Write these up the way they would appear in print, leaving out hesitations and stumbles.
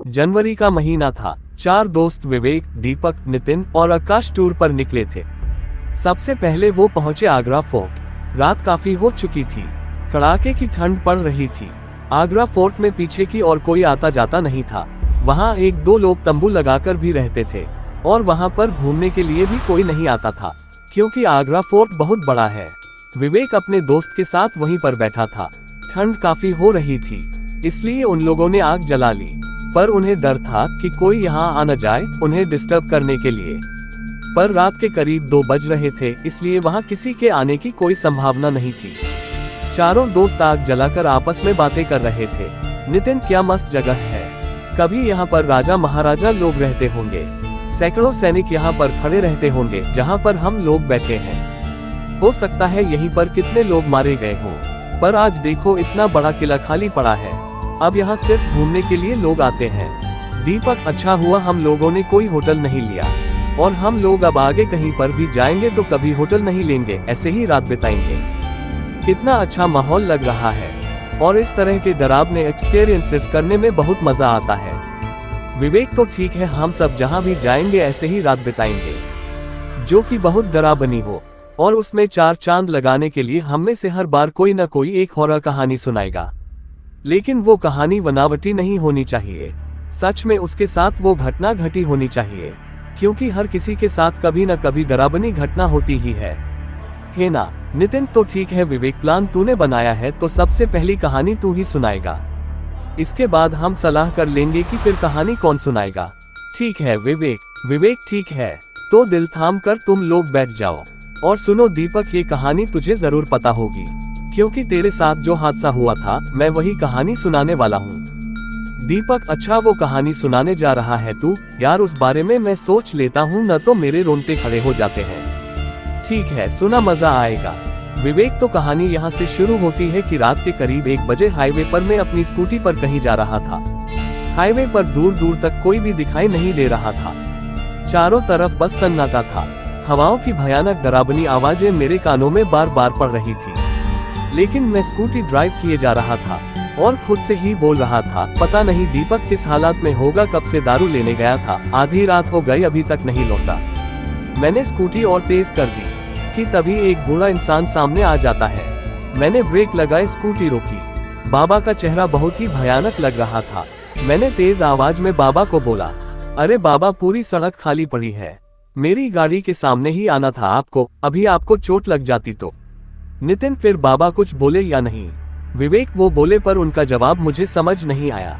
जनवरी का महीना था। 4 दोस्त विवेक, दीपक, नितिन और आकाश टूर पर निकले थे। सबसे पहले वो पहुंचे आगरा फोर्ट। रात काफी हो चुकी थी, कड़ाके की ठंड पड़ रही थी। आगरा फोर्ट में पीछे की और कोई आता जाता नहीं था। वहां 1-2 लोग तंबू लगाकर भी रहते थे और वहां पर घूमने के लिए भी कोई नहीं आता था, क्योंकि आगरा फोर्ट बहुत बड़ा है। विवेक अपने दोस्त के साथ वहीं पर बैठा था। ठंड काफी हो रही थी, इसलिए उन लोगों ने आग जला ली, पर उन्हें डर था कि कोई यहाँ आ न जाए उन्हें डिस्टर्ब करने के लिए। पर रात के करीब 2 बज रहे थे, इसलिए वहाँ किसी के आने की कोई संभावना नहीं थी। चारों दोस्त आग जलाकर आपस में बातें कर रहे थे। नितिन, क्या मस्त जगह है, कभी यहाँ पर राजा महाराजा लोग रहते होंगे। सैकड़ों सैनिक यहाँ पर खड़े रहते होंगे जहाँ पर हम लोग बैठे हैं। हो सकता है यहीं पर कितने लोग मारे गए हों, पर आज देखो इतना बड़ा किला खाली पड़ा है। अब यहाँ सिर्फ घूमने के लिए लोग आते हैं। दीपक, अच्छा हुआ हम लोगों ने कोई होटल नहीं लिया, और हम लोग अब आगे कहीं पर भी जाएंगे तो कभी होटल नहीं लेंगे, ऐसे ही रात बिताएंगे। कितना अच्छा माहौल लग रहा है, और इस तरह के डरावने एक्सपीरियंसेस करने में बहुत मजा आता है। विवेक, तो ठीक है, हम सब जहाँ भी जाएंगे ऐसे ही रात बिताएंगे, जो कि बहुत डरावनी हो, और उसमें 4 चांद लगाने के लिए हम में से हर बार कोई न कोई एक हॉरर कहानी सुनाएगा। लेकिन वो कहानी बनावटी नहीं होनी चाहिए, सच में उसके साथ वो घटना घटी होनी चाहिए, क्योंकि हर किसी के साथ कभी न कभी डरावनी घटना होती ही है ना। नितिन, तो ठीक है विवेक, प्लान तूने बनाया है तो सबसे पहली कहानी तू ही सुनाएगा, इसके बाद हम सलाह कर लेंगे कि फिर कहानी कौन सुनाएगा। ठीक है विवेक। विवेक, ठीक है, तो दिल थाम कर तुम लोग बैठ जाओ और सुनो। दीपक, ये कहानी तुझे जरूर पता होगी, क्योंकि तेरे साथ जो हादसा हुआ था मैं वही कहानी सुनाने वाला हूँ। दीपक, अच्छा वो कहानी सुनाने जा रहा है तू? यार उस बारे में मैं सोच लेता हूँ, न तो मेरे रोंगटे खड़े हो जाते हैं। ठीक है, सुना, मजा आएगा। विवेक, तो कहानी यहाँ से शुरू होती है कि रात के करीब 1 बजे हाईवे पर मैं अपनी स्कूटी पर कहीं जा रहा था। हाईवे पर दूर दूर तक कोई भी दिखाई नहीं दे रहा था, चारों तरफ बस सन्नाटा था। हवाओं की भयानक डरावनी आवाजें मेरे कानों में बार बार पड़ रही थी, लेकिन मैं स्कूटी ड्राइव किए जा रहा था और खुद से ही बोल रहा था, पता नहीं दीपक किस हालात में होगा, कब से दारू लेने गया था, आधी रात हो गई अभी तक नहीं लौटा। मैंने स्कूटी और तेज कर दी कि तभी एक बूढ़ा इंसान सामने आ जाता है। मैंने ब्रेक लगाए, स्कूटी रोकी। बाबा का चेहरा बहुत ही भयानक लग रहा था। मैंने तेज आवाज में बाबा को बोला, अरे बाबा, पूरी सड़क खाली पड़ी है, मेरी गाड़ी के सामने ही आना था आपको, अभी आपको चोट लग जाती तो। नितिन, फिर बाबा कुछ बोले या नहीं? विवेक, वो बोले पर उनका जवाब मुझे समझ नहीं आया।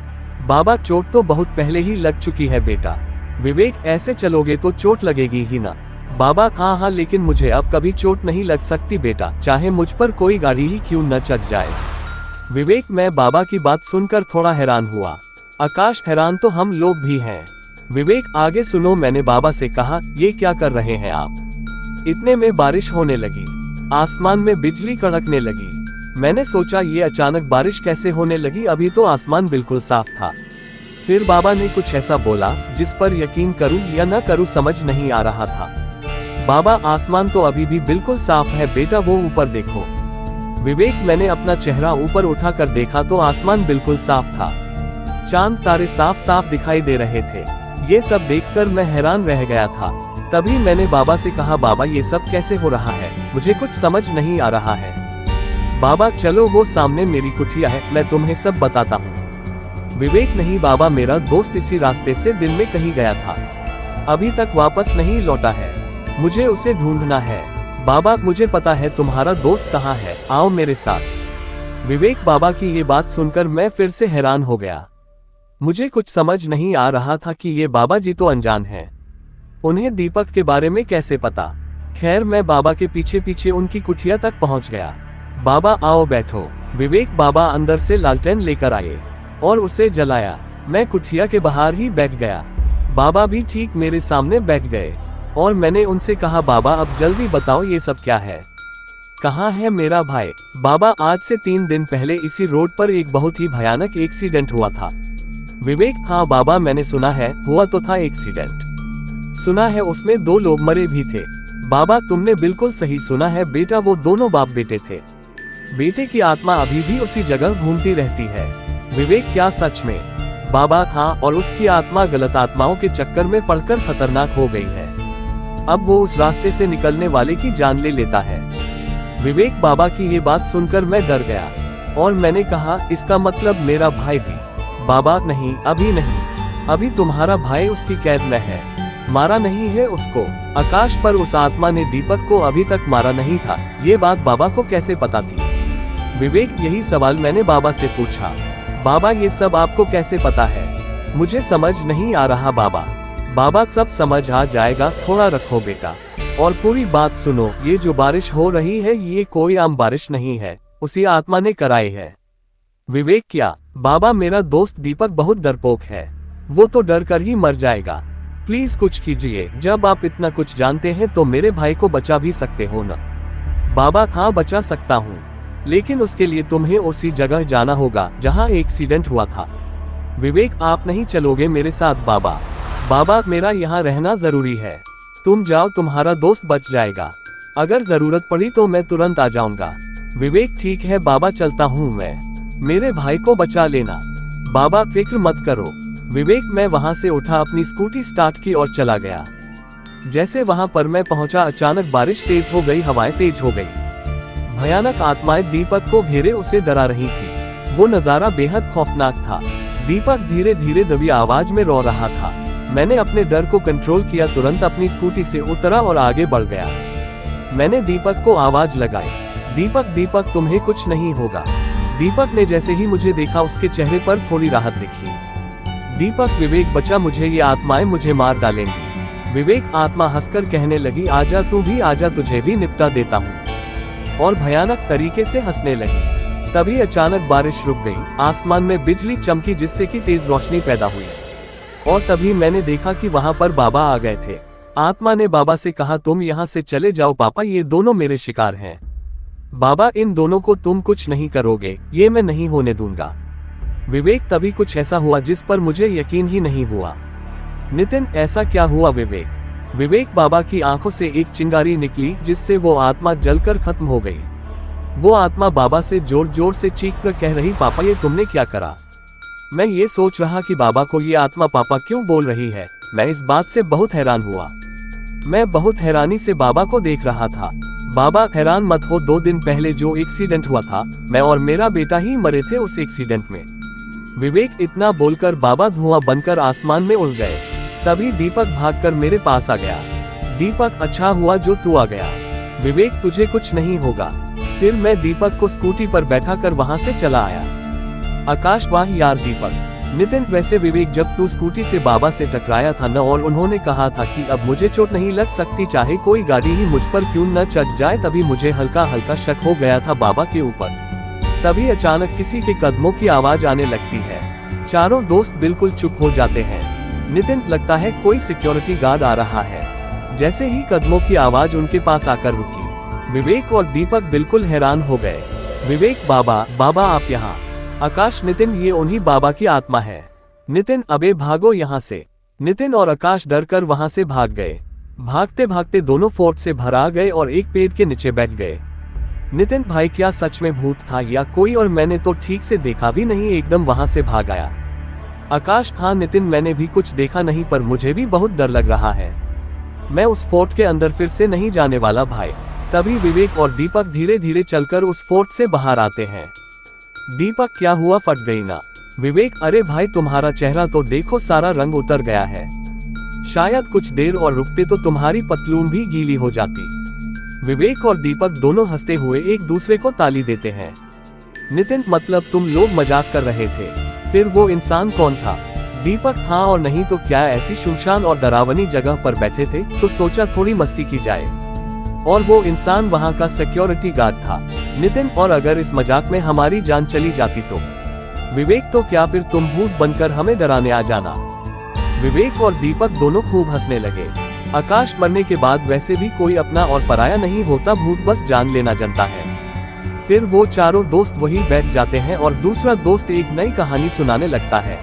बाबा, चोट तो बहुत पहले ही लग चुकी है बेटा। विवेक, ऐसे चलोगे तो चोट लगेगी ही ना। बाबा, हाँ, लेकिन मुझे अब कभी चोट नहीं लग सकती बेटा, चाहे मुझ पर कोई गाड़ी ही क्यों न चढ़ जाए। विवेक, मैं बाबा की बात सुनकर थोड़ा हैरान हुआ। आकाश, हैरान तो हम लोग भी हैं। विवेक, आगे सुनो, मैंने बाबा से कहा, ये क्या कर रहे हैं आप? इतने में बारिश होने लगी, आसमान में बिजली कड़कने लगी। मैंने सोचा ये अचानक बारिश कैसे होने लगी, अभी तो आसमान बिल्कुल साफ था। फिर बाबा ने कुछ ऐसा बोला जिस पर यकीन करूं या न करूं समझ नहीं आ रहा था। बाबा, आसमान तो अभी भी बिल्कुल साफ है बेटा, वो ऊपर देखो। विवेक, मैंने अपना चेहरा ऊपर उठाकर देखा तो आसमान बिल्कुल साफ था, चांद तारे साफ साफ दिखाई दे रहे थे। ये सब देखकर मैं हैरान रह गया था। तभी मैंने बाबा से कहा, बाबा ये सब कैसे हो रहा है, मुझे कुछ समझ नहीं आ रहा है। बाबा, चलो वो सामने मेरी कुटिया है, मैं तुम्हें सब बताता हूँ। विवेक, नहीं बाबा, मेरा दोस्त इसी रास्ते से दिन में कहीं गया था, अभी तक वापस नहीं लौटा है, मुझे उसे ढूंढना है। बाबा, मुझे पता है तुम्हारा दोस्त कहाँ है, आओ मेरे साथ। विवेक, बाबा की ये बात सुनकर मैं फिर से हैरान हो गया। मुझे कुछ समझ नहीं आ रहा था कि ये बाबा जी तो अनजान हैं, उन्हें दीपक के बारे में कैसे पता। खैर, मैं बाबा के पीछे पीछे उनकी कुटिया तक पहुंच गया। बाबा, आओ बैठो। विवेक, बाबा अंदर से लालटेन लेकर आए और उसे जलाया। मैं कुटिया के बाहर ही बैठ गया। बाबा भी ठीक मेरे सामने बैठ गए और मैंने उनसे कहा, बाबा अब जल्दी बताओ ये सब क्या है, कहाँ है मेरा भाई? बाबा, आज से 3 दिन पहले इसी रोड पर एक बहुत ही भयानक एक्सीडेंट हुआ था। विवेक, हाँ बाबा, मैंने सुना है, हुआ तो था एक्सीडेंट, सुना है उसमें 2 लोग मरे भी थे। बाबा, तुमने बिल्कुल सही सुना है बेटा, वो दोनों बाप बेटे थे। बेटे की आत्मा अभी भी उसी जगह घूमती रहती है। विवेक क्या सच में? बाबा हाँ, और उसकी आत्मा गलत आत्माओं के चक्कर में पड़कर खतरनाक हो गई है। अब वो उस रास्ते से निकलने वाले की जान ले लेता है। विवेक बाबा की ये बात सुनकर मैं डर गया और मैंने कहा, इसका मतलब मेरा भाई भी? बाबा नहीं, अभी नहीं, अभी तुम्हारा भाई उसकी कैद में है, मारा नहीं है उसको। आकाश पर उस आत्मा ने दीपक को अभी तक मारा नहीं था, ये बात बाबा को कैसे पता थी? विवेक यही सवाल मैंने बाबा से पूछा। बाबा ये सब आपको कैसे पता है? मुझे समझ नहीं आ रहा बाबा। बाबा सब समझ आ जाएगा, थोड़ा रखो बेटा और पूरी बात सुनो। ये जो बारिश हो रही है ये कोई आम बारिश नहीं है, उसी आत्मा ने कराई है। विवेक क्या? बाबा मेरा दोस्त दीपक बहुत डरपोक है, वो तो डर कर ही मर जाएगा। प्लीज कुछ कीजिए, जब आप इतना कुछ जानते हैं तो मेरे भाई को बचा भी सकते हो ना? बाबा हाँ बचा सकता हूँ, लेकिन उसके लिए तुम्हें उसी जगह जाना होगा जहाँ एक्सीडेंट हुआ था। विवेक आप नहीं चलोगे मेरे साथ? बाबा बाबा मेरा यहाँ रहना जरूरी है, तुम जाओ, तुम्हारा दोस्त बच जाएगा। अगर जरूरत पड़ी तो मैं तुरंत आ जाऊंगा। विवेक ठीक है बाबा, चलता हूँ मैं, मेरे भाई को बचा लेना। बाबा फिक्र मत करो। विवेक मैं वहां से उठा, अपनी स्कूटी स्टार्ट की और चला गया। जैसे वहां पर मैं पहुंचा अचानक बारिश तेज हो गई, हवाएं तेज हो गई। भयानक आत्माएं दीपक को घेरे उसे डरा रही थी। वो नजारा बेहद खौफनाक था। दीपक धीरे धीरे दबी आवाज में रो रहा था। मैंने अपने डर को कंट्रोल किया, तुरंत अपनी स्कूटी से उतरा और आगे बढ़ गया। मैंने दीपक को आवाज लगाई, दीपक दीपक तुम्हें कुछ नहीं होगा। दीपक ने जैसे ही मुझे देखा उसके चेहरे पर थोड़ी राहत दिखी। दीपक विवेक बचा, मुझे ये आत्माएं मुझे मार डालेंगी। विवेक आत्मा हंसकर कहने लगी, आजा तू भी आजा, तुझे भी निपटा देता हूँ, और भयानक तरीके से हंसने लगी। तभी अचानक बारिश रुक गई, आसमान में बिजली चमकी जिससे कि तेज रोशनी पैदा हुई, और तभी मैंने देखा कि वहां पर बाबा आ गए थे। आत्मा ने बाबा से कहा, तुम यहाँ से चले जाओ पापा, ये दोनों मेरे शिकार हैं। बाबा इन दोनों को तुम कुछ नहीं करोगे, ये मैं नहीं होने दूंगा। विवेक तभी कुछ ऐसा हुआ जिस पर मुझे यकीन ही नहीं हुआ। नितिन ऐसा क्या हुआ? विवेक बाबा की आंखों से एक चिंगारी निकली जिससे वो आत्मा जलकर खत्म हो गई। वो आत्मा बाबा से जोर जोर से चीख कर कह रही, पापा ये तुमने क्या करा? मैं ये सोच रहा कि बाबा को ये आत्मा पापा क्यों बोल रही है। मैं इस बात से बहुत हैरान हुआ। मैं बहुत हैरानी से बाबा को देख रहा था। बाबा हैरान मत हो, 2 दिन पहले जो एक्सीडेंट हुआ था, मैं और मेरा बेटा ही मरे थे उस एक्सीडेंट में। विवेक इतना बोलकर बाबा धुआं बनकर आसमान में उड़ गए। तभी दीपक भागकर मेरे पास आ गया। दीपक अच्छा हुआ जो तू आ गया, विवेक तुझे कुछ नहीं होगा। फिर मैं दीपक को स्कूटी पर बैठा कर वहां से चला आया। आकाश वाह यार दीपक। नितिन वैसे विवेक जब तू स्कूटी से बाबा से टकराया था न, और उन्होंने कहा था कि अब मुझे चोट नहीं लग सकती चाहे कोई गाड़ी ही मुझ पर क्यों न चढ़ जाए, तभी मुझे हल्का हल्का शक हो गया था बाबा के ऊपर। तभी अचानक किसी के कदमों की आवाज आने लगती है। चारों दोस्त बिल्कुल चुप हो जाते हैं। नितिन लगता है कोई सिक्योरिटी गार्ड आ रहा है। जैसे ही कदमों की आवाज उनके पास आकर रुकी, विवेक और दीपक बिल्कुल हैरान हो गए। विवेक बाबा बाबा आप यहाँ? आकाश नितिन ये उन्हीं बाबा की आत्मा है। नितिन अबे भागो यहाँ से। नितिन और आकाश डर कर वहां से भाग गए। भागते भागते दोनों फोर्ट से भरा गए और एक पेड़ के नीचे बैठ गए। नितिन भाई क्या सच में भूत था या कोई और? मैंने तो ठीक से देखा भी नहीं, एकदम वहां से भाग आया। आकाश हाँ नितिन मैंने भी कुछ देखा नहीं, पर मुझे भी बहुत डर लग रहा है। मैं उस फोर्ट के अंदर फिर से नहीं जाने वाला भाई। तभी विवेक और दीपक धीरे धीरे चलकर उस फोर्ट से बाहर आते हैं। दीपक क्या हुआ, फट गई ना? विवेक अरे भाई तुम्हारा चेहरा तो देखो, सारा रंग उतर गया है। शायद कुछ देर और रुकते तो तुम्हारी पतलून भी गीली हो जाती। विवेक और दीपक दोनों हंसते हुए एक दूसरे को ताली देते हैं। नितिन मतलब तुम लोग मजाक कर रहे थे? फिर वो इंसान कौन था? दीपक हाँ और नहीं तो क्या, ऐसी सुनसान और डरावनी जगह पर बैठे थे तो सोचा थोड़ी मस्ती की जाए, और वो इंसान वहां का सिक्योरिटी गार्ड था। नितिन और अगर इस मजाक में हमारी जान चली जाती तो? विवेक तो क्या फिर तुम भूत बनकर हमें डराने आ जाना? विवेक और दीपक दोनों खूब हंसने लगे। आकाश मरने के बाद वैसे भी कोई अपना और पराया नहीं होता, भूत बस जान लेना जानता है। फिर वो चारों दोस्त वही बैठ जाते हैं और दूसरा दोस्त एक नई कहानी सुनाने लगता है।